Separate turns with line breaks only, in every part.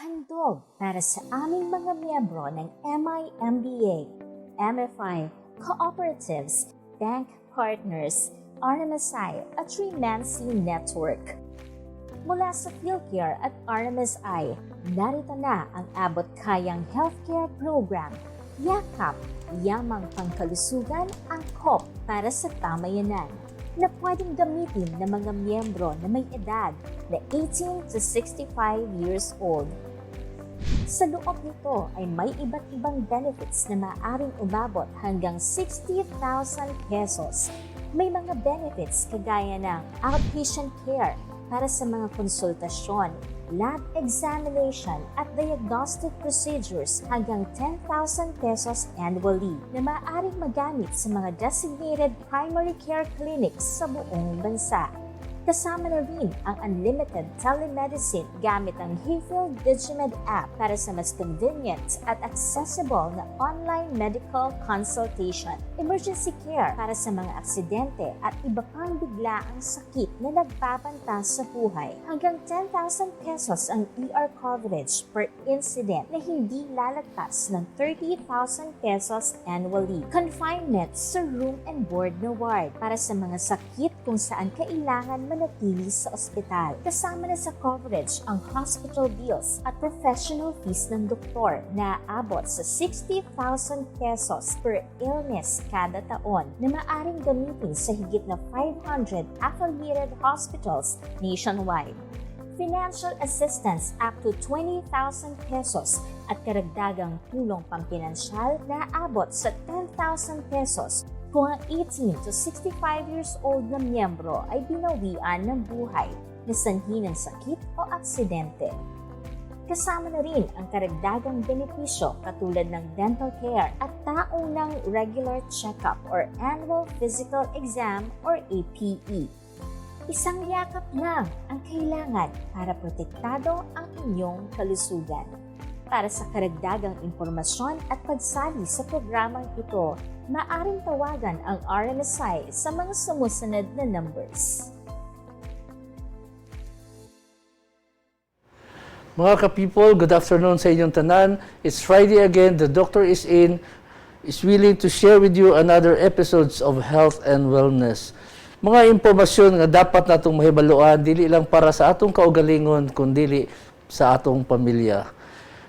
Handog para sa aming mga miyembro ng MIMBA, MFI, cooperatives, bank partners, RMSI at 3-man-C network. Mula sa PhilCare at RMSI, narito na ang abot-kayang healthcare program, Yakap, Yamang Pangkalusugan, Angkop para sa Tamayanan, na pwedeng gamitin ng mga miyembro na may edad na 18 to 65 years old. Sa loob nito ay may iba't ibang benefits na maaaring umabot hanggang 60,000 pesos. May mga benefits kagaya ng outpatient care para sa mga konsultasyon, lab examination at diagnostic procedures hanggang 10,000 pesos annually na maaaring magamit sa mga designated primary care clinics sa buong bansa. Kasama na rin ang unlimited telemedicine gamit ang HYPERTENSION Digimed app para sa mas convenient at accessible na online medical consultation, emergency care para sa mga aksidente at iba pang biglaang sakit na nagbabanta sa buhay. Hanggang 10,000 pesos ang ER coverage per incident na hindi lalagpas ng 30,000 pesos annually. Confinement sa room and board na ward para sa mga sakit kung saan kailangan manatili sa ospital. Kasama na sa coverage ang hospital bills at professional fees ng doktor na aabot sa 60,000 pesos per illness kada taon na maaring gamitin sa higit na 500 affiliated hospitals nationwide. Financial assistance up to 20,000 pesos at karagdagang tulong pampinansyal na aabot sa 10,000 pesos kung ang 18 to 65 years old na miyembro ay binawian ng buhay na sanhi ng sakit o aksidente. Kasama na rin ang karagdagang benepisyo katulad ng dental care at taunang regular checkup or annual physical exam or APE. Isang yakap lang ang kailangan para protektado ang inyong kalusugan. Para sa karagdagang impormasyon at pagsali sa programang ito, maaring tawagan ang RMSI sa mga sumusunod na numbers.
Mga ka-people, good afternoon sa inyong tanan. It's Friday again. The doctor is willing to share with you another episodes of health and wellness. Mga impormasyon nga dapat natong mahibaluan, dili lang para sa atong kaugalingon, kundi sa atong pamilya.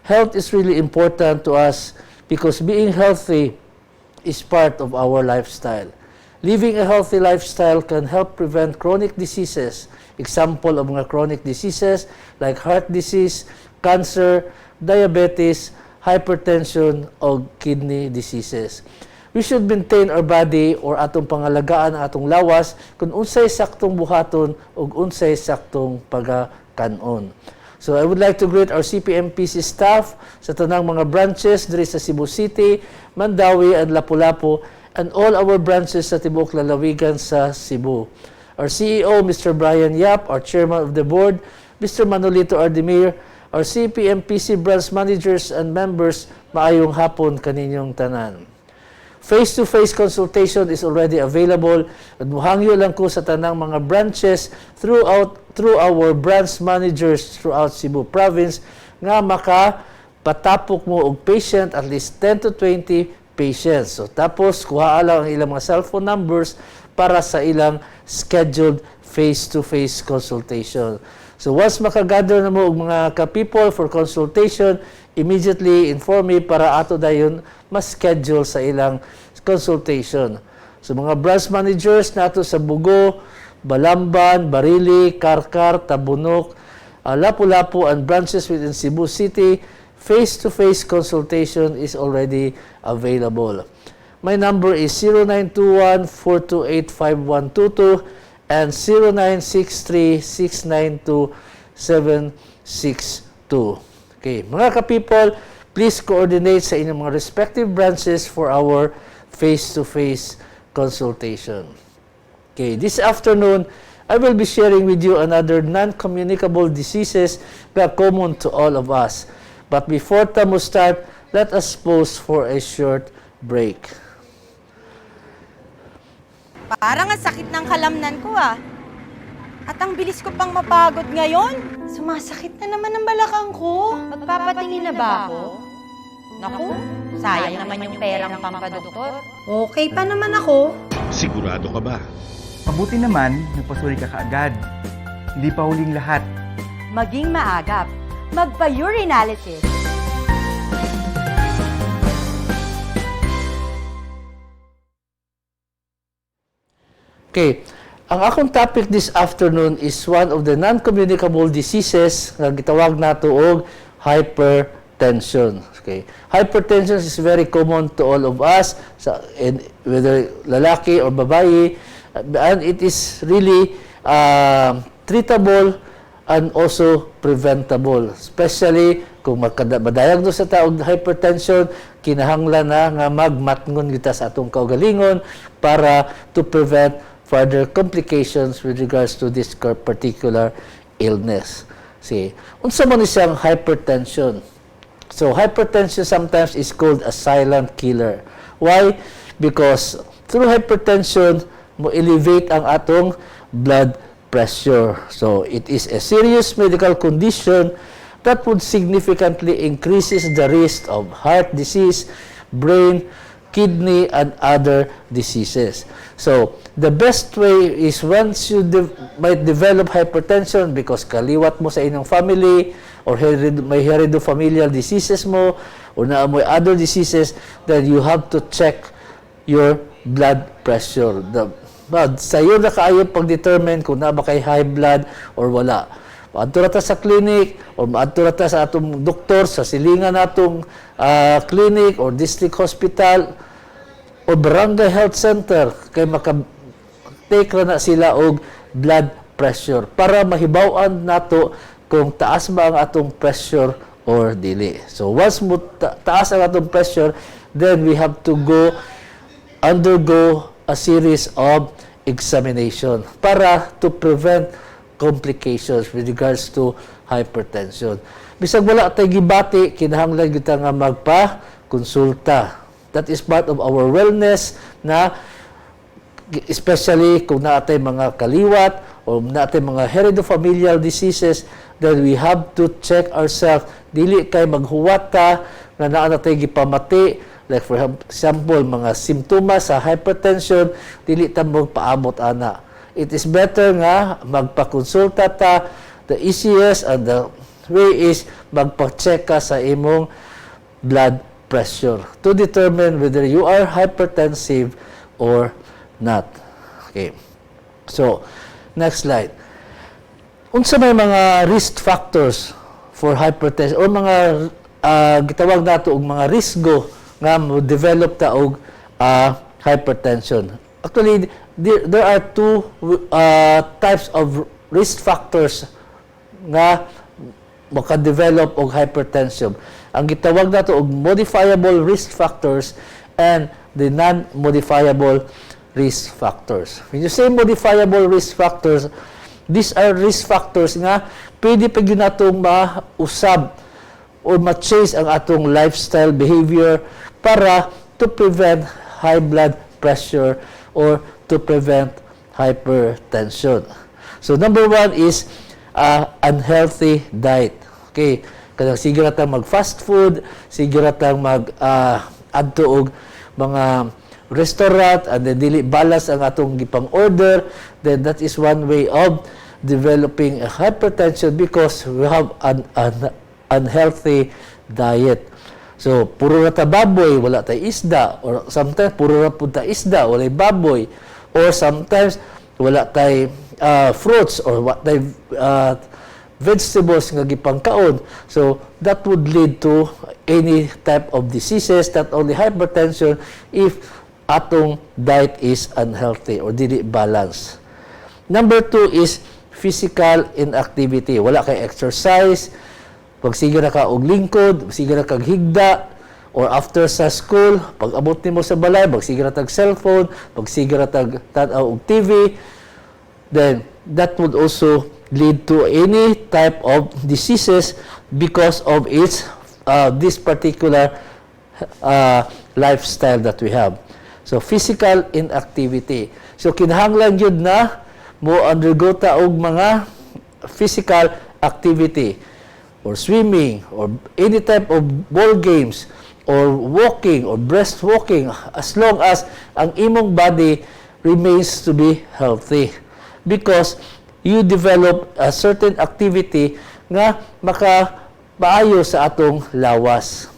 Health is really important to us because being healthy is part of our lifestyle. Living a healthy lifestyle can help prevent chronic diseases. Example of mga chronic diseases like heart disease, cancer, diabetes, hypertension, o kidney diseases. We should maintain our body or atong pangalagaan ang atong lawas kung unsay saktong buhaton o unsay saktong pagakanon. So I would like to greet our CPMPC staff sa tanang mga branches diri sa Cebu City, Mandawi, and Lapu-Lapu, and all our branches sa tibuok lalawigan sa Cebu. Our CEO, Mr. Brian Yap, our Chairman of the Board, Mr. Manolito Ardemir, our CPMPC branch managers and members, maayong hapon kaninyong tanan. Face-to-face consultation is already available at muhangyo lang ko sa tanang mga branches through our branch managers throughout Cebu Province nga makapatapok mo og patient at least 10 to 20 patients. So tapos kuha lang ang ilang mga cellphone numbers para sa ilang scheduled face-to-face consultation. So once makagather na mo og mga ka-people for consultation, immediately inform me para ato dayon ma-schedule sa ilang consultation. So mga branch managers nato sa Bugo, Balamban, Barili, Karkar, Tabunok, Lapu-Lapu, and branches within Cebu City, face-to-face consultation is already available. My number is 0921-428-5122 and 0963-692-762. Okay, mga ka-people, please coordinate sa inyong mga respective branches for our face-to-face consultation. Okay, this afternoon, I will be sharing with you another non-communicable diseases that are common to all of us. But before we start, let us pause for a short break.
Parang ang sakit ng kalamnan ko ah. At ang bilis ko pang mapagod ngayon. Sumasakit na naman ang balakang ko.
Magpapatingin na ba ako? Naku, sayang naman yung perang pampadoktor.
Okay pa naman ako.
Sigurado ka ba?
Mabuti naman, nagpasuri ka kaagad. Hindi pa huling lahat.
Maging maagap. Magpa-urinalysis.
Okay. Ang akong topic this afternoon is one of the non-communicable diseases nga gitawag nato og hypertension. Okay. Hypertension is very common to all of us, whether lalaki or babae, and it is really treatable and also preventable. Especially kung madayagnos sa tao og hypertension, kinahanglan na nga magmatngon kita sa atong kaugalingon para to prevent further complications with regards to this particular illness. See, unsa man ni siyang hypertension? So, hypertension sometimes is called a silent killer. Why? Because through hypertension, mo elevate ang atong blood pressure. So, it is a serious medical condition that would significantly increases the risk of heart disease, brain, kidney, and other diseases. So, the best way is once you might develop hypertension because kaliwat mo sa inyong family or may heredofamilial diseases mo or naamoy other diseases, then you have to check your blood pressure. Sa iyo na kaayo pag-determine kung na ba kay high blood or wala. Maadto ra ta sa clinic or maadto ra ta sa atong doktor sa silingan natong clinic or district hospital o barangay health center kay maka-take ra na sila og blood pressure para mahibaw-an nato kung taas ba ang atong pressure or dili. So once mo taas ang atong pressure, then we have to undergo a series of examination para to prevent complications with regards to hypertension. Bisag wala tay gibati, kinahanglan gyud ta nga magpa-konsulta. That is part of our wellness na especially kung naatay mga kaliwat o naatay mga heredofamilial diseases, then we have to check ourselves. Dili kay maghuwat ta na naa natay gipamati, like for example mga simptomas sa hypertension, dili ta magpaabot ana. It is better nga magpakonsulta ta. The easiest and the way is magpa-check ka sa imong blood pressure to determine whether you are hypertensive or not. Okay. So, next slide. Unsa may mga risk factors for hypertension o mga gitawag nato og mga risgo nga mo develop ta og hypertension. Actually, there are two types of risk factors nga maka-develop og hypertension. Ang gitawag nato og modifiable risk factors and the non-modifiable risk factors. When you say modifiable risk factors, these are risk factors nga pwede pa gyud natong mausab or ma-change ang atong lifestyle behavior para to prevent high blood pressure or to prevent hypertension. So number one is unhealthy diet. Okay, kanang sige ra tang mag-fast food, sige ra tang adto og mga restaurant and then dili balance ang atong gipang order, then that is one way of developing a hypertension because we have an unhealthy diet. So puro ra ta baboy, wala tay isda, or sometimes puro ra pud ta isda, walay baboy, or sometimes wala tay fruits or what tay vegetables nga gipangkaon. So that would lead to any type of diseases, not only hypertension, if atong diet is unhealthy or dili balance. Number two is physical inactivity. Wala kay exercise, pag sige na ka og lingkod, sige na kag higda, or after sa school, pag abot nimo sa balay, pag sige na tag cellphone, pag sige na tag tan-aw og TV, then that would also lead to any type of diseases because of its this particular lifestyle that we have. So physical inactivity. So kinahanglan gyud na mo undergo ta og mga physical activity or swimming or any type of ball games or walking or breast walking, as long as ang imong body remains to be healthy, because you develop a certain activity nga makapaayo sa atong lawas.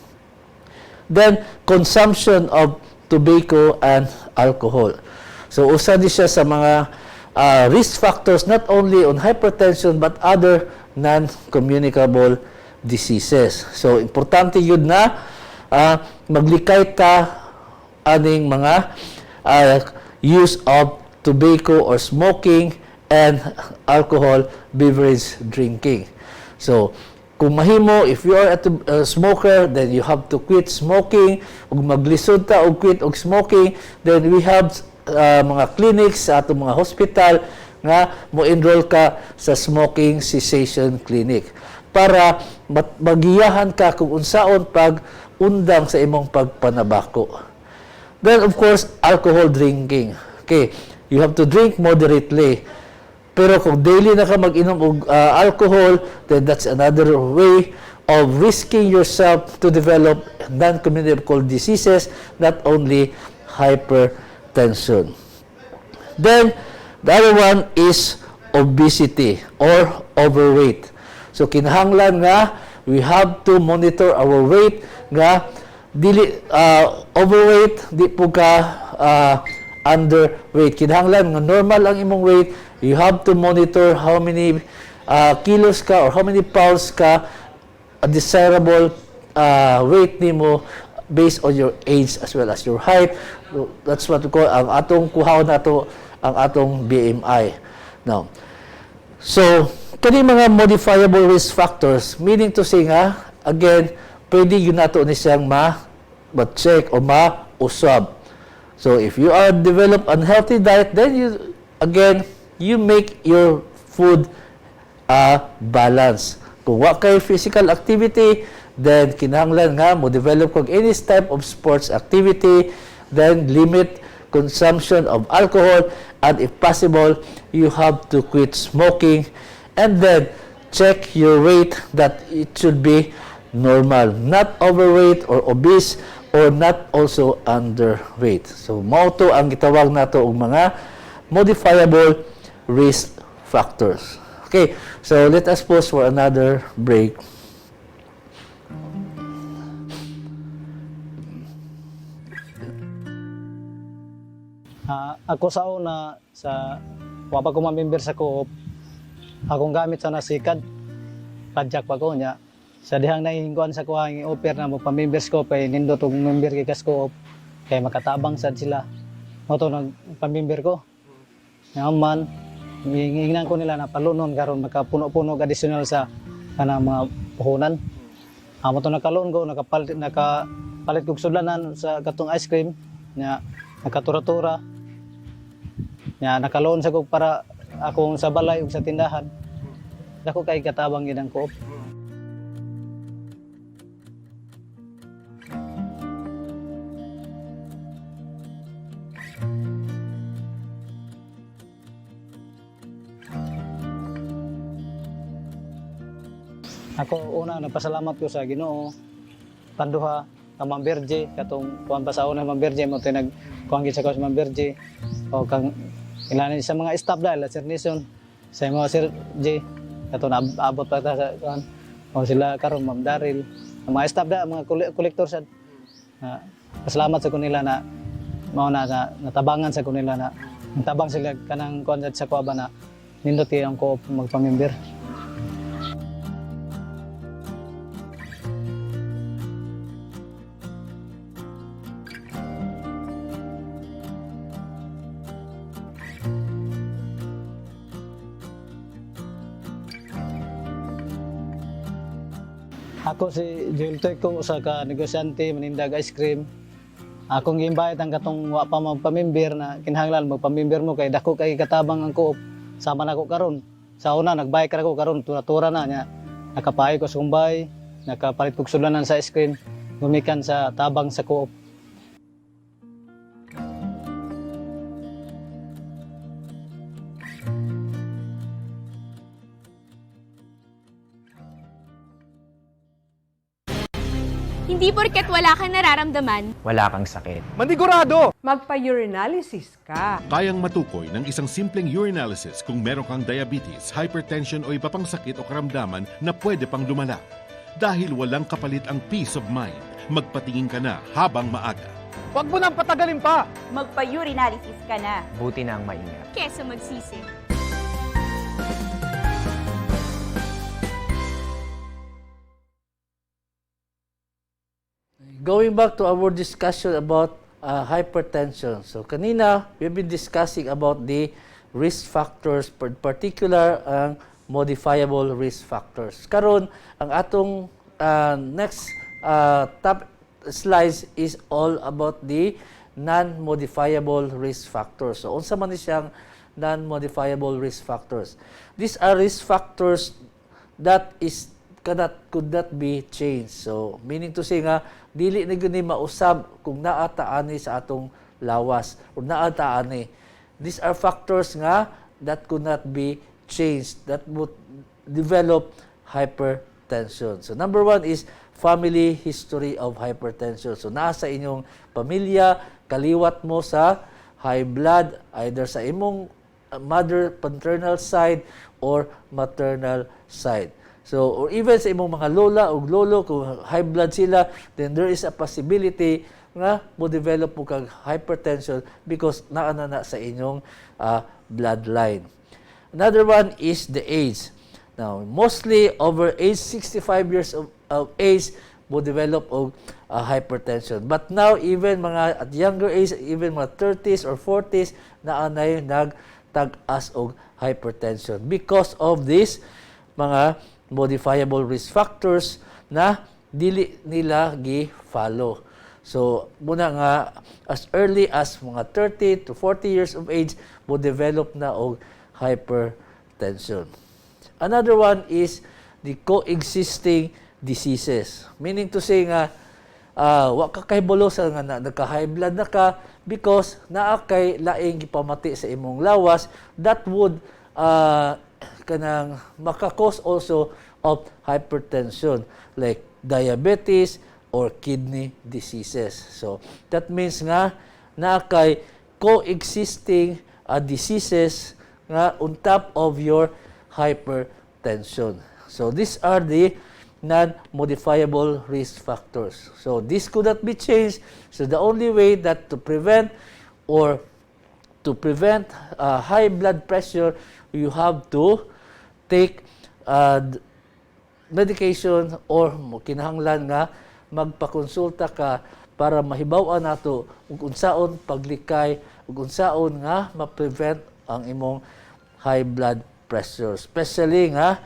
Then, consumption of tobacco and alcohol. So, usa di siya sa mga risk factors not only on hypertension but other non-communicable diseases. So, importante yun na maglikay ta aning mga use of tobacco or smoking and alcohol beverage drinking. So, kung mahimo, if you are a smoker, then you have to quit smoking. Ug maglisod ta og quit og smoking, then we have mga clinics sa atong mga hospital nga mo-enroll ka sa smoking cessation clinic para magiyahan ka kung unsaon pag-undang sa imong pagpanabako. Then, of course, alcohol drinking. Okay, you have to drink moderately. Pero kung daily na ka mag-inom og alcohol, then that's another way of risking yourself to develop non-communicable diseases, not only hypertension. Then, the other one is obesity or overweight. So, kinahanglan nga, we have to monitor our weight nga, dili, overweight, di po ka underweight. Kinahanglan nga normal ang imong weight. You have to monitor how many kilos ka or how many pounds ka a desirable weight nimo based on your age as well as your height. That's what we call ang atong kuhaon nato ang atong BMI. Now, so kani mga modifiable risk factors, meaning to say nga, again, pwede yun nato ni siyang ma-check o ma-usab. So if you are develop unhealthy diet, then you make your food balance. Kung wa kay physical activity, then kinahanglan nga mo develop kog any type of sports activity, then limit consumption of alcohol, and if possible, you have to quit smoking, and then check your weight that it should be normal, not overweight or obese, or not also underweight. So mao to ang gitawag nato og mga modifiable risk factors. Okay, so let us pause for another break.
Ako sa una, wapa ko mamember sa co-op, akong gamit sa nasikad, padjak pa ko niya. Sa dihang naihingkuan sa kuhang offer na magpamembers ko, kay nindot og member kay kas co-op, kay makatabang sad sila. Moto nagpamember ko. Naman, hingnan ko nila na palunon karon makapuno-puno additional sa kanang mga puhunan. Amo to nakaluon ko, nakapalit kog sudlanan sa katong ice cream, nya nakatura-tura. Nya nakaloon sa kog para akong sa balay ug sa tindahan. Dako kay katabang gid ang co-op. Ako una nagpasalamat ko sa Ginoo. Panduha ka Ma'am Berje katong kuan pa sa una Ma'am Berje mo tay nagkuan gid sa Ma'am Berje o kang ilanin sa mga staff dahil Sir Nison sa mga Sir J katong abot pa ta sa kuan o sila karon Ma'am Daryl ang mga staff da mga kolektor sad. Pasalamat sa kunila na mao na natabangan sa kunila na natabang sila kanang kuan sa kuaba na nindot kay ang co-op magpamember. Ako si Joel Toyko sa ka-negosyante, manindag ice cream. Akong gi-invite ang katong wa pa magpamember na kinahanglan magpamember mo kay dako kay katabang ang co-op. Sama nako karon. Sa una nagbike ra ko karon tura-tura na nya. Nakapaay ko sa kumbay, nakapalit kog sulanan sa ice cream, gumikan sa tabang sa co-op.
Hindi porket wala kang nararamdaman,
Wala kang sakit.
Magpa-urinalysis ka.
Kayang matukoy ng isang simpleng urinalysis kung meron kang diabetes, hypertension o iba pang sakit o karamdaman na pwede pang lumala. Dahil walang kapalit ang peace of mind, magpatingin ka na habang maaga.
Huwag mo nang patagalin pa!
Magpa-urinalysis ka na.
Buti na ang maingat.
kesa magsisi.
Going back to our discussion about hypertension. So kanina, we've been discussing about the risk factors, in particular ang modifiable risk factors. Karon ang atong next top slides is all about the non-modifiable risk factors. So unsa man ni siyang non-modifiable risk factors? These are risk factors that could not be changed. So meaning to say nga dili na gyud ni mausab kung naa ta ani sa atong lawas o naa ta ani. These are factors nga that could not be changed, that would develop hypertension. So number one is family history of hypertension. So naa sa inyong pamilya, kaliwat mo sa high blood either sa imong mother paternal side or maternal side. So, or even sa imong mga lola o lolo, kung high blood sila, then there is a possibility nga mo develop mo kag hypertension because naana na sa inyong bloodline. Another one is the age. Now, mostly over age 65 years of age mo develop og hypertension. But now, even mga at younger age, even mga 30s or 40s, naanay nagtag-as og hypertension because of this mga modifiable risk factors na dili nila gi-follow. So, muna nga, as early as mga 30 to 40 years of age, mo develop na og hypertension. Another one is the coexisting diseases. Meaning to say nga, wa ka kay bulosa nga nagka-high blood na ka because naa kay laing gipamati sa imong lawas that would kanang makakos also of hypertension like diabetes or kidney diseases. So that means nga na kay coexisting diseases nga on top of your hypertension. So these are the non-modifiable risk factors. So this could not be changed. So the only way that to prevent high blood pressure, you have to take medication or kinahanglan nga magpakonsulta ka para mahibaw-an nato ug unsaon paglikay ug unsaon nga ma-prevent ang imong high blood pressure. Especially nga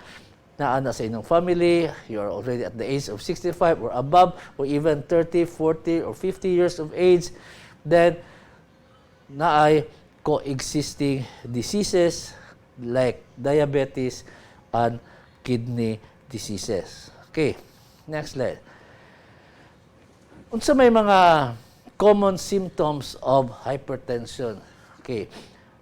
naana sa inyong family, you are already at the age of 65 or above or even 30, 40 or 50 years of age, then naay coexisting diseases like diabetes and kidney diseases. Okay, next slide. Unsa may mga common symptoms of hypertension? Okay,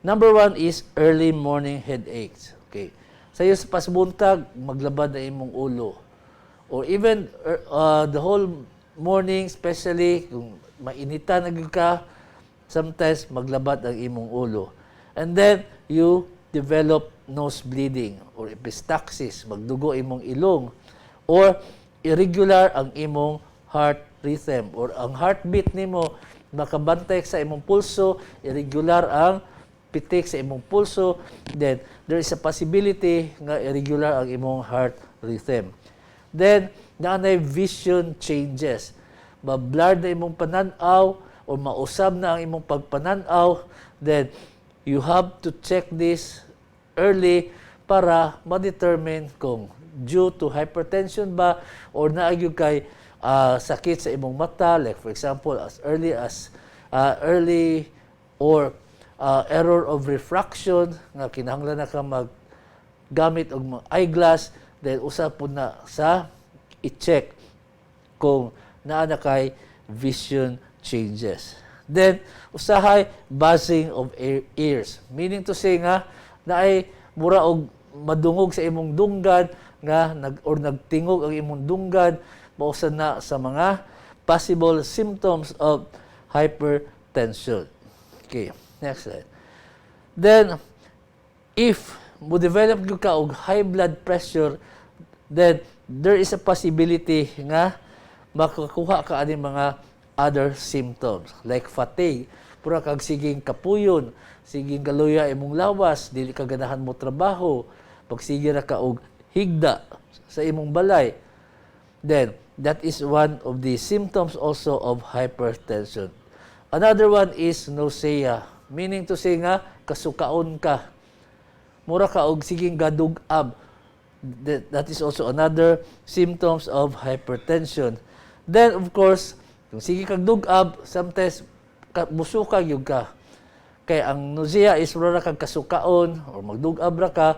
number one is early morning headaches. Okay, sayo sa pasbuntag, maglabad na imong ulo. Or even the whole morning, especially kung mainitan na gyud ka, sometimes maglabad ang imong ulo. And then, you develop nose bleeding or epistaxis, magdugo imong ilong, or irregular ang imong heart rhythm or ang heartbeat nimo makabantay sa imong pulso, irregular ang pitik sa imong pulso, then there is a possibility nga irregular ang imong heart rhythm. Then, naanay vision changes. Ma-blur na imong pananaw o mausab na ang imong pagpananaw, then you have to check this early para ma-determine kung due to hypertension ba or naagyo kay sakit sa imong mata, like for example as early or error of refraction nga kinahanglan na ka maggamit og mga eyeglass, then usa po na sa i-check kung naa na kay vision changes. Then usahay buzzing of ears, meaning to say nga naay mura og madungog sa imong dunggan nga nagtingog ang imong dunggan mausa na sa mga possible symptoms of hypertension. Okay, next slide. Then, if mo develop gyud ka og high blood pressure, then there is a possibility nga makakuha ka ani mga other symptoms like fatigue, pura kag siging kapuyon, siging kaluya imong lawas, dili ka ganahan mo trabaho, pagsige ra ka og higda sa imong balay. Then that is one of the symptoms also of hypertension. Another one is nausea, meaning to say nga kasukaon ka, mura ka og siging gadug-ab. That is also another symptoms of hypertension. Then of course, kung sige kag dug-ab, sometimes musuka gyud ka. Kay ang nausea is mura kag kasukaon or magdug-ab ra ka,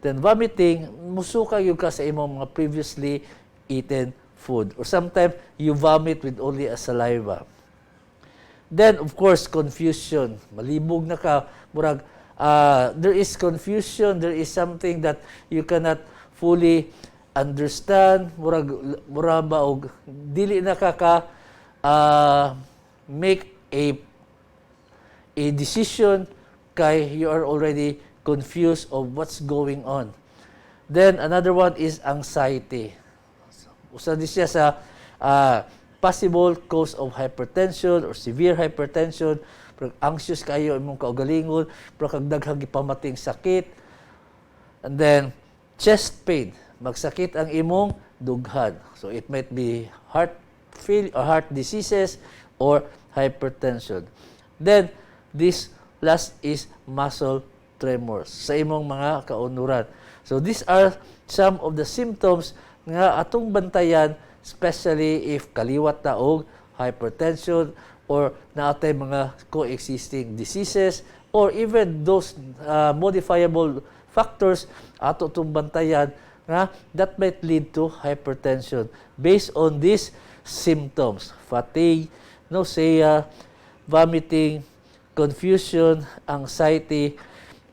then vomiting, musuka gyud ka sa imong mga previously eaten food. Or sometimes you vomit with only a saliva. Then of course, confusion. Malibog na ka, murag there is confusion, there is something that you cannot fully understand, murag ba og dili na ka make a decision kay you are already confused of what's going on. Then another one is anxiety. Usa di siya sa possible cause of hypertension or severe hypertension. Pero anxious kayo imong kaugalingon, pero kag daghang gipamating sakit. And then chest pain, magsakit ang imong dughan. So it might be heart failure or heart diseases or hypertension. Then this last is muscle tremors sa imong mga kaunuran. So these are some of the symptoms nga atong bantayan, especially if kaliwat na og hypertension or naatay mga coexisting diseases or even those modifiable factors ato itong bantayan nga that might lead to hypertension based on these symptoms: fatigue, nausea, vomiting, confusion, anxiety,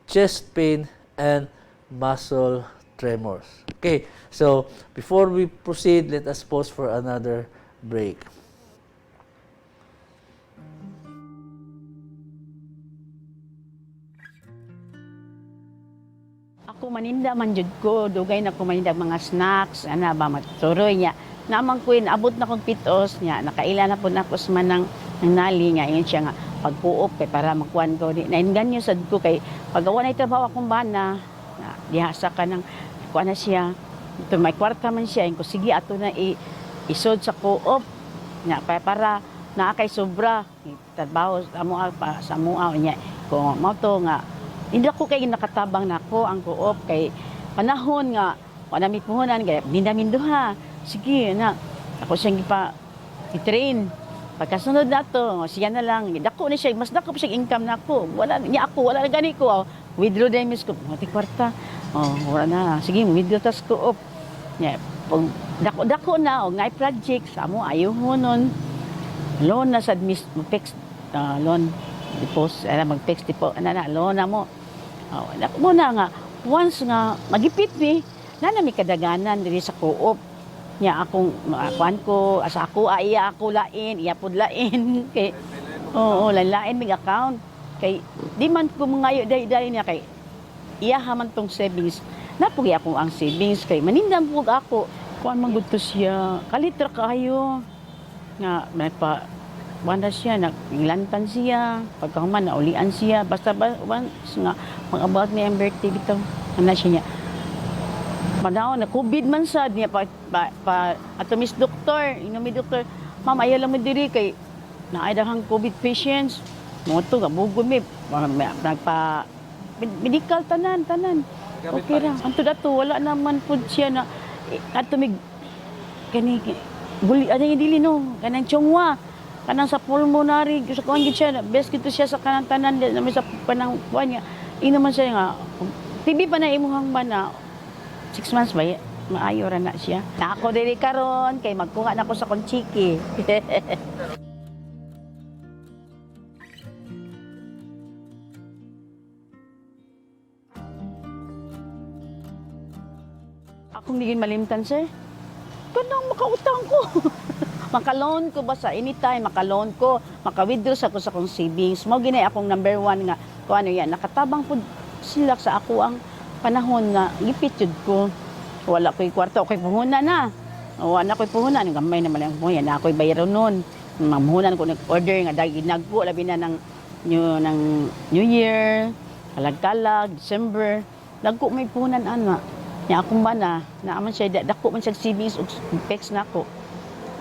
chest pain, and muscle tremors. Okay, so before we proceed, let us pause for another break.
Ako maninda man jud ko, dugay na ko maninda mga snacks, ana ba magturoy niya. Namang ko abot na kong pitos niya, nakaila na po na ko sa manang nali nga, ingon siya nga pagpuop kay para magkuhan ko. Nainganyo sad ko kay pagawa na trabaho akong bana, dihasa ka ng kuha na siya. Ito may kwarta man siya, ko sige ato na isod sa co-op niya para naakay sobra trabaho sa mua niya. Kung mo to nga hindi ako kay nakatabang nako ang co-op kay panahon nga wala mi puhunan kay minduha. Sige na ako siyang i-train. Pagkasunod na to, siya na lang. Dako na siya, mas dako pa siya income na ako. Wala na gani ko. Withdraw na yung misko. Mati kwarta. Wala na. Sige, withdraw tas co-op. Yeah, dako na, ngay project. Sa mo, ayaw mo nun. Loan na sa mag-text. Loan. Deposit. Mag-text deposit. Loan na mo. Dako mo na nga. Once nga, magipit ni, may kadaganan diri sa co-op. Nya akong kuan ko asa ako iya ako lain iya pud lain kay lain mig account kay di man ko mangayo day niya kay iya haman tong savings napugi ako ang savings kay manindam pug ako kuan man gud to siya kalitra kayo nga may pa wala siya naglantan siya pagkahuman naulian siya basta once nga mag-about ni birthday bitaw ana siya niya Padaw na COVID man sad niya pa ato mis doktor, mi doktor, ma'am ayaw lang mo diri kay naay daghang COVID patients. Mo to gabugod mi nagpa medical tanan. Okay ra. Anto dato wala naman pud siya na ato mig kani guli ada dili no kanang chongwa kanang sa pulmonary sa kuan gid siya best gid siya sa kanang tanan sa panang kuan niya. Ino man siya nga TB pa na imong bana 6 months ba, maayo ra na siya. Na ako dili karon kay magkuha na ko sa kong chiki. Akong digin malimtan sir. Kanang makautang ko. Maka-loan ko ba sa anytime, maka-loan ko, maka-withdraw sa ko sa akong savings. Mao gini akong number one nga, kung ano yan, nakatabang po sila sa ako ang panahon na ipit yun ko. Wala ko'y kwarto, ako'y puhunan na. Wala ko'y puhunan, gamay naman lang puhunan, na ako'y bayaro nun. Mamuhunan ko nag-order nga, dahil ginagpo, labi na ng New Year, kalag-kalag, December. Nagko may puhunan, ana. Nya akong bana, naaman siya, dako man siya savings o text na ako.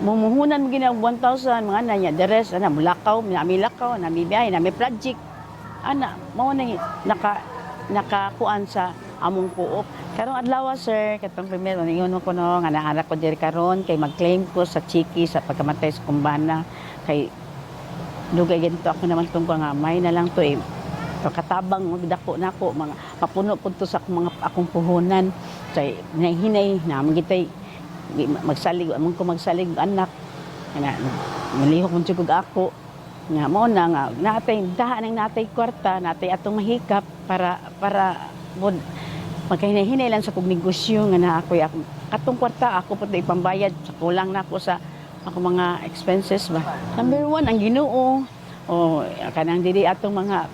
Mumuhunan mo ginag 1,000, mga ana niya, the rest, ana, mulakaw, nami biyahe, nami project. Ana, mao na nakakuan sa among co-op. Karong adlaw, sir, katong primero, ingon ko no, nga naanak ko diri karon kay mag-claim ko sa chiki sa pagkamatay sa kumbana. Kay dugay ganito ako naman tong nga may na lang to katabang magdako nako mga mapuno pud to sa akong puhunan say hinay na magitay magsalig among ko magsalig anak nga malihok man jud ako nga mao na nga natay dahan ng natay kwarta natay atong mahikap para pod magkahinay-hinay lang sa kog negosyo nga na ako katong kwarta ako pud ipambayad sa kulang nako sa ako mga expenses ba. Number one ang Ginoo kanang diri atong mga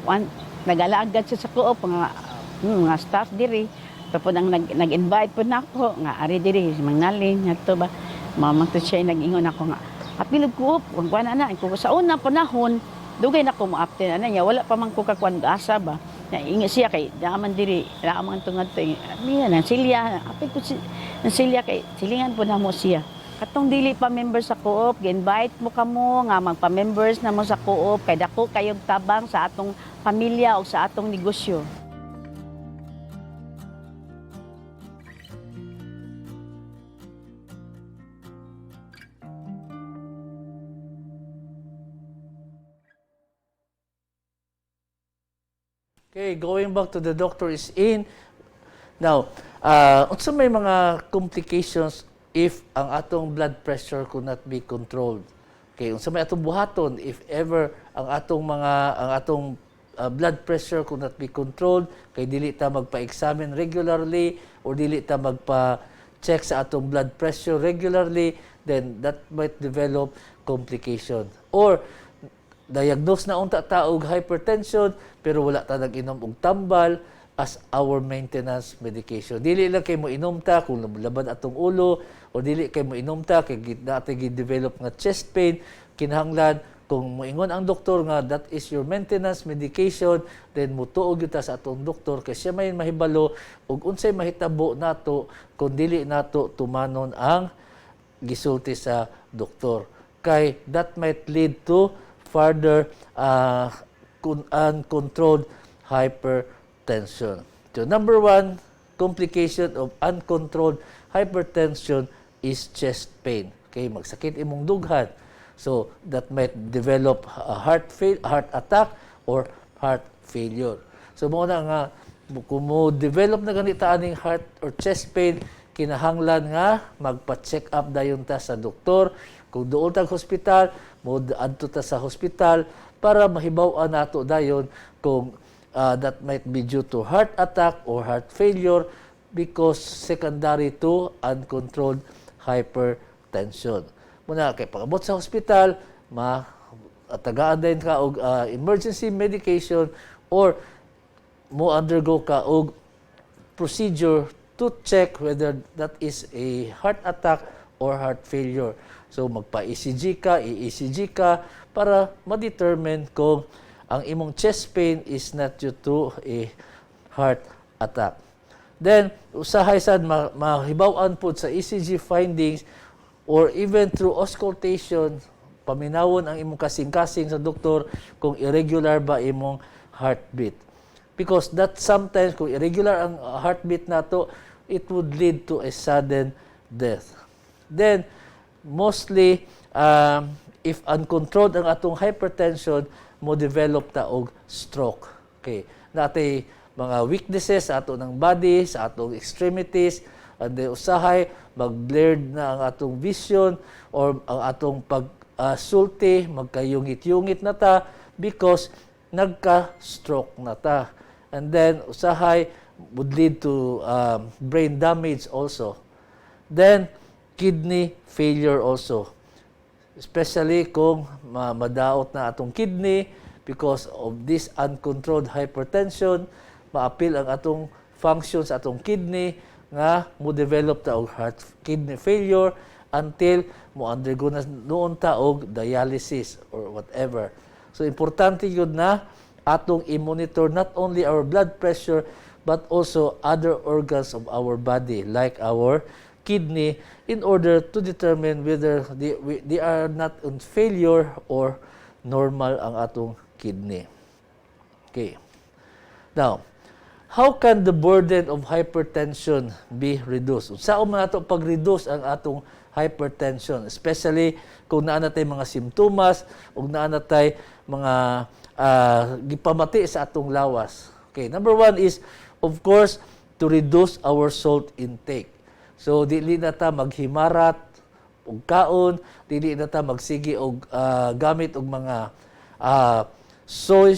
nag-alaagad siya sa co-op, mga staff diri. Tapos ang nag-invite po na ako, nga ari diri, si Mang Nalin, nga to ba, mamang to siya nag-ingon ako nga, apilog co-op, kung kuha na, sa una panahon, dugay na ko mo-aptin, niya, wala pa man ko kakuan asa ba, ingat siya kay, daaman diri, daaman to nga to, nang silya, apil ko nang silya kay, silingan po na mo siya. Katong dili pa members sa co-op, gi-invite mo kamo nga magpa-members na mo sa co-op kay dako kayog tabang sa atong pamilya o sa atong negosyo.
Okay, going back to the doctor is in. Now, unsa may mga complications if ang atong blood pressure could not be controlled. Okay, unsa may atong buhaton if ever ang atong blood pressure could not be controlled, kay dili ta magpa-examine regularly or dili ta magpa-check sa atong blood pressure regularly, then that might develop complication. Or diagnose na unta ta og hypertension pero wala ta nag-inom og tambal as our maintenance medication. Dili lang kay mo inom ta kung laban atong ulo o dili kay mo inom ta kay dati gi-develop nga chest pain, kinahanglan kung moingon ang doktor nga that is your maintenance medication, then mutuog ta sa atong doktor kay siya may mahibalo ug unsay mahitabo nato kung dili nato tumanon ang gisulti sa doktor. Kay that might lead to further uncontrolled hypertension. So number one complication of uncontrolled hypertension is chest pain. Okay, magsakit imong dughan. So that might develop a heart attack or heart failure. So mo na nga kung mo develop na ganita aning heart or chest pain, kinahanglan nga magpa-check up dayon ta sa doktor. Kung doon tag hospital, mo adto ta sa hospital para mahibaw-an nato dayon kung that might be due to heart attack or heart failure because secondary to uncontrolled hypertension. Muna kay pag-abot sa hospital, tagaan din ka og emergency medication or mo undergo ka og procedure to check whether that is a heart attack or heart failure. So magpa-ECG ka, i-ECG ka para ma-determine kung ang imong chest pain is not due to a heart attack. Then, usahay sad mahibaw-an po sa ECG findings or even through auscultation, paminawon ang imong kasing-kasing sa doktor kung irregular ba imong heartbeat. Because that sometimes, kung irregular ang heartbeat nato, it would lead to a sudden death. Then, mostly, if uncontrolled ang atong hypertension, mo develop ta og stroke. Okay. Natay mga weaknesses sa ato ng body, sa atong extremities, and then usahay, mag-blurred na ang atong vision or ang atong pag-sulti, magkayungit-yungit na ta because nagka-stroke na ta. And then usahay would lead to brain damage also. Then kidney failure also. especially kung madaot na atong kidney because of this uncontrolled hypertension, maapil ang atong functions sa atong kidney nga mo develop ta og heart kidney failure until mo undergo na noon ta og dialysis or whatever. So importante yun na atong i-monitor not only our blood pressure but also other organs of our body like our kidney in order to determine whether they are not in failure or normal ang atong kidney. Okay. Now, how can the burden of hypertension be reduced? Saan man nato pag-reduce ang atong hypertension, especially kung naa natay mga simptomas ug naa natay mga gipamati sa atong lawas. Okay, number 1 is of course to reduce our salt intake. So dili na ta maghimarat og kaon, dili na ta magsigi og gamit og mga soy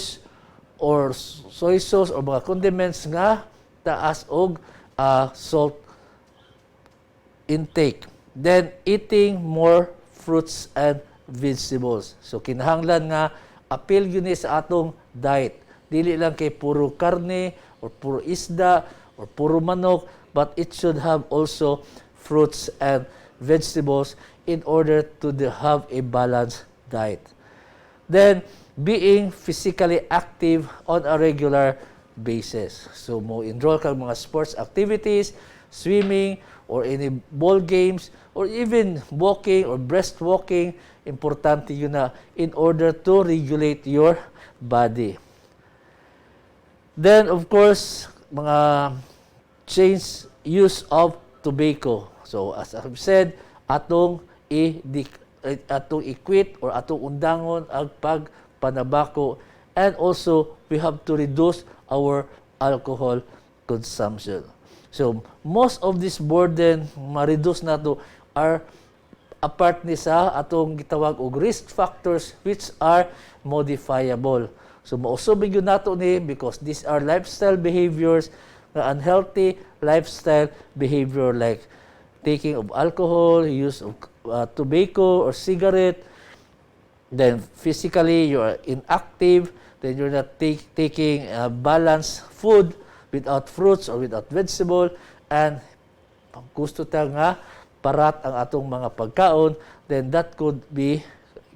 sauce or mga condiments nga taas og salt intake. Then eating more fruits and vegetables. So kinahanglan nga apil yun sa atong diet. Dili lang kay puro karne or puro isda or puro manok, but it should have also fruits and vegetables in order to have a balanced diet. Then, being physically active on a regular basis. So, mo enroll kang mga sports activities, swimming, or any ball games, or even walking or breast walking, importante yun na in order to regulate your body. Then, of course, mga change use of tobacco. So, as I've said, atong i-quit or atong undangon ang pagpanabako, and also we have to reduce our alcohol consumption. So, most of this burden ma-reduce nato are apart ni sa atong gitawag og risk factors which are modifiable. So, mausubig yun nato ni because these are lifestyle behaviors na unhealthy lifestyle behavior like taking of alcohol, use of tobacco or cigarette, then physically you are inactive, then you're not taking balanced food without fruits or without vegetable, and gusto ta nga parat ang atong mga pagkaon, then that could be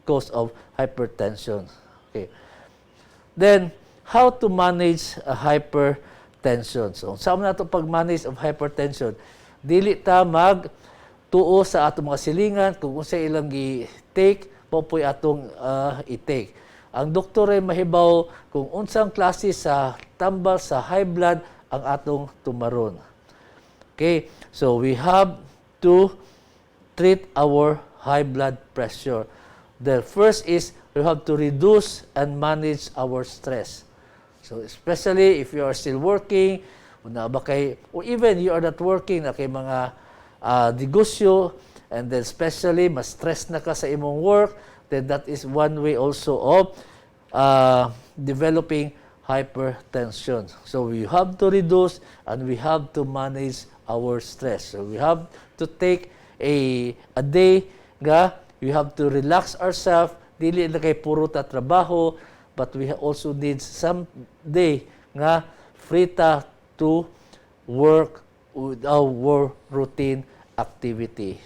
cause of hypertension. Okay. Then, how to manage a hypertension? So, saan na ito pag-manage of hypertension? Dili ta mag-tuo sa atong mga silingan kung unsa ilang i-take, popoy atong i-take. Ang doktor ay mahibaw kung unsang klase sa tambal sa high blood ang atong tumaron. Okay, so we have to treat our high blood pressure. The first is we have to reduce and manage our stress. So especially if you are still working, or even you are not working, na kay mga negosyo, and then especially mas stress na ka sa imong work, then that is one way also of developing hypertension. So we have to reduce and we have to manage our stress. So we have to take a day nga we have to relax ourselves, dili na kay puro ta trabaho, but we also need some day nga free ta to work with our routine activity.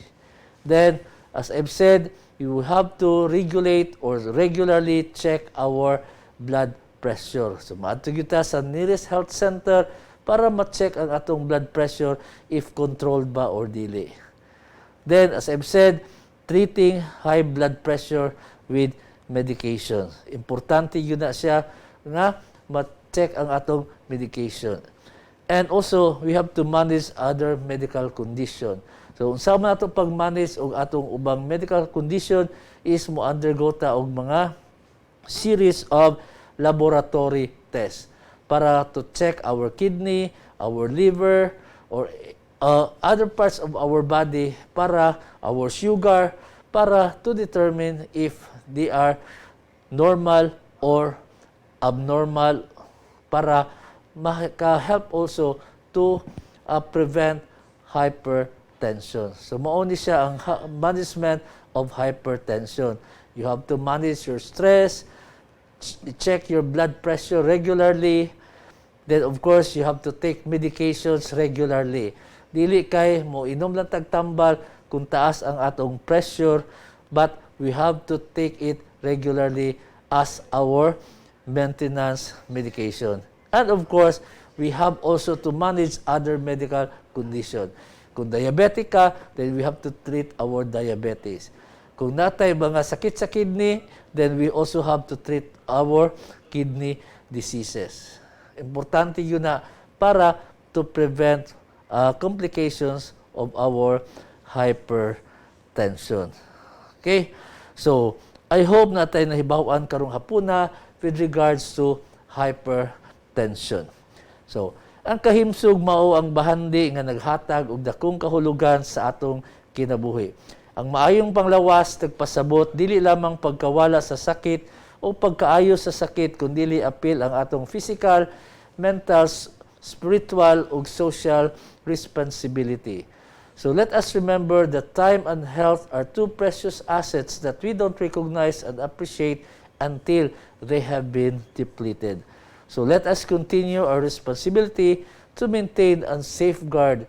Then, as I've said, you have to regulate or regularly check our blood pressure. So, maadto kita sa nearest health center para ma-check ang atong blood pressure if controlled ba or dili. Then, as I've said, treating high blood pressure with medication. Importante yun na siya nga ma-check ang atong medication. And also, we have to manage other medical condition. So, unsa man ato pag-manage og atong ubang medical condition is mo undergo ta og mga series of laboratory tests para to check our kidney, our liver, or other parts of our body, para our sugar, para to determine if they are normal or abnormal, para maka-help also to prevent hypertension. So, mao ni siya ang management of hypertension. You have to manage your stress, check your blood pressure regularly. Then of course, you have to take medications regularly. Dili kay mo inom lang tagtambal kung taas ang atong pressure, but we have to take it regularly as our maintenance medication. And of course, we have also to manage other medical condition. Kung diabetic ka, then we have to treat our diabetes. Kung natay mga sakit sa kidney, then we also have to treat our kidney diseases. Importante yun na para to prevent complications of our hypertension. Okay? So, I hope na tayo nahibawan karong hapuna with regards to hypertension. So, ang kahimsog mao ang bahandi nga naghatag og dakong kahulugan sa atong kinabuhi. Ang maayong panglawas nagpasabot dili lamang pagkawala sa sakit o pagkaayo sa sakit kundi apil ang atong physical, mental, spiritual ug social responsibility. So let us remember that time and health are two precious assets that we don't recognize and appreciate until they have been depleted. So let us continue our responsibility to maintain and safeguard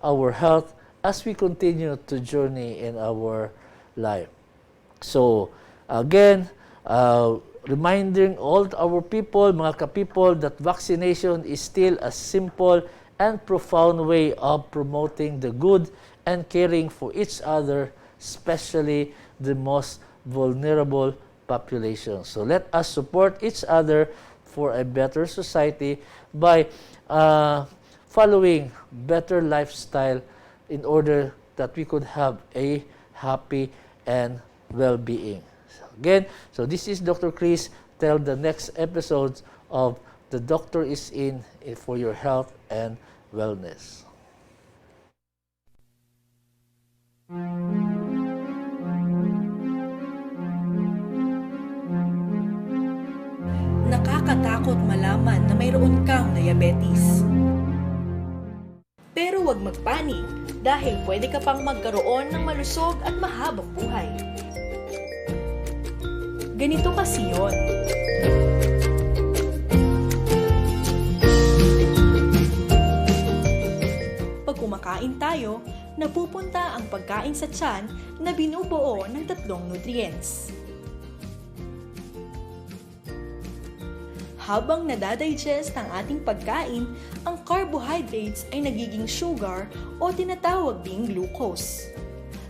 our health as we continue to journey in our life. So again, reminding all our people, mga ka-people, that vaccination is still a simple and profound way of promoting the good and caring for each other, especially the most vulnerable population. So let us support each other for a better society by following better lifestyle in order that we could have a happy and well-being. Again, so this is Dr. Chris. Till the next episodes of The Doctor is in for your health and wellness.
Nakakatakot malaman na mayroon kang diabetes. Pero huwag magpanik dahil pwede ka pang magkaroon ng malusog at mahabang buhay. Ganito kasi yun. Pag kumakain tayo, napupunta ang pagkain sa tiyan na binubuo ng 3 nutrients. Habang nadadigest ang ating pagkain, ang carbohydrates ay nagiging sugar o tinatawag ding glucose.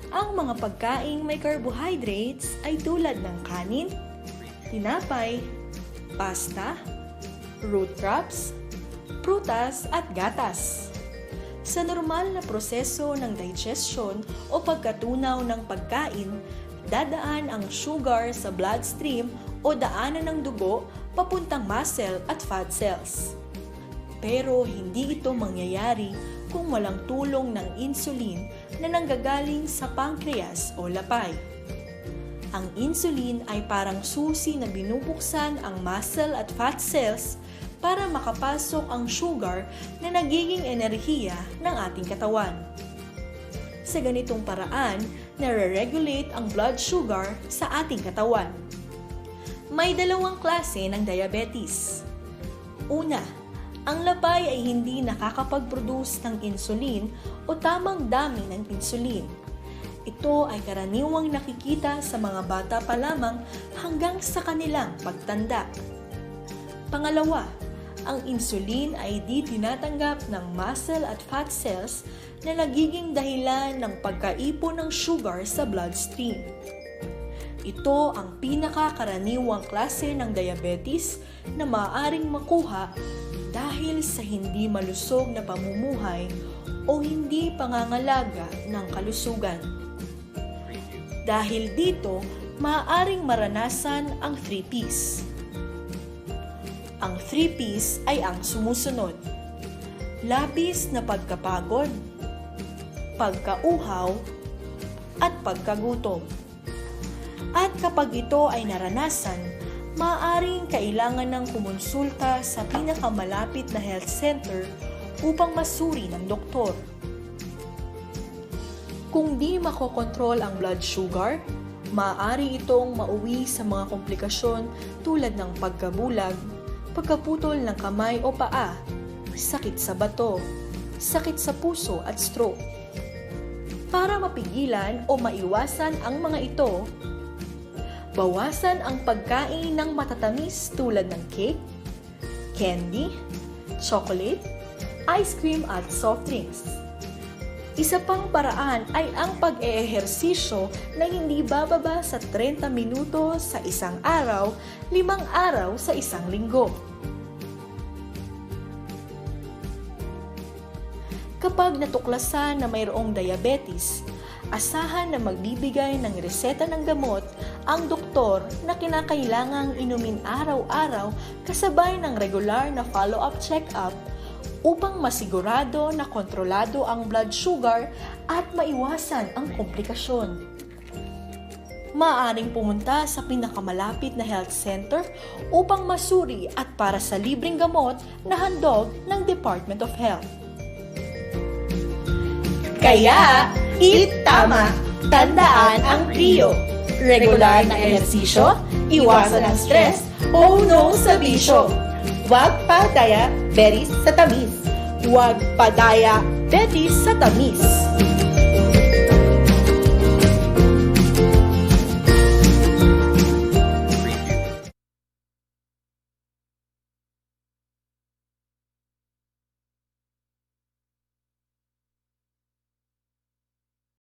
Ang mga pagkaing may carbohydrates ay tulad ng kanin, tinapay, pasta, root crops, prutas at gatas. Sa normal na proseso ng digestion o pagkatunaw ng pagkain, dadaan ang sugar sa bloodstream o daanan ng dugo papuntang muscle at fat cells. Pero hindi ito mangyayari kung walang tulong ng insulin na nanggagaling sa pancreas o lapay. Ang insulin ay parang susi na binubuksan ang muscle at fat cells para makapasok ang sugar na nagiging enerhiya ng ating katawan. Sa ganitong paraan, nare-regulate ang blood sugar sa ating katawan. May 2 klase ng diabetes. Una, ang lapay ay hindi nakakapag-produce ng insulin o tamang dami ng insulin. Ito ay karaniwang nakikita sa mga bata pa lamang hanggang sa kanilang pagtanda. Pangalawa, ang insulin ay di tinatanggap ng muscle at fat cells na nagiging dahilan ng pagkaipon ng sugar sa bloodstream. Ito ang pinakakaraniwang klase ng diabetes na maaaring makuha dahil sa hindi malusog na pamumuhay o hindi pangangalaga ng kalusugan. Dahil dito, maaaring maranasan ang 3 Ps. Ang 3 Ps ay ang sumusunod: labis na pagkapagod, pagkauhaw, at pagkagutom. At kapag ito ay naranasan, maaaring kailangan ng kumonsulta sa pinakamalapit na health center upang masuri ng doktor. Kung di makokontrol ang blood sugar, maaari itong mauwi sa mga komplikasyon tulad ng pagkabulag, pagkaputol ng kamay o paa, sakit sa bato, sakit sa puso at stroke. Para mapigilan o maiwasan ang mga ito, bawasan ang pagkain ng matatamis tulad ng cake, candy, chocolate, ice cream at soft drinks. Isa pang paraan ay ang pag-eehersisyo na hindi bababa sa 30 minuto sa isang araw, 5 araw sa isang linggo. Kapag natuklasan na mayroong diabetes, asahan na magbibigay ng reseta ng gamot ang doktor na kinakailangang inumin araw-araw kasabay ng regular na follow-up check-up upang masigurado na kontrolado ang blood sugar at maiwasan ang komplikasyon. Maaaring pumunta sa pinakamalapit na health center upang masuri at para sa libreng gamot na handog ng Department of Health. Kaya, eat tama, tandaan ang trio. Regular na ehersisyo, iwasan ang stress, oh no sa bisyo. Huwag pa diabetes sa tamis. Huwag pa diabetes sa tamis.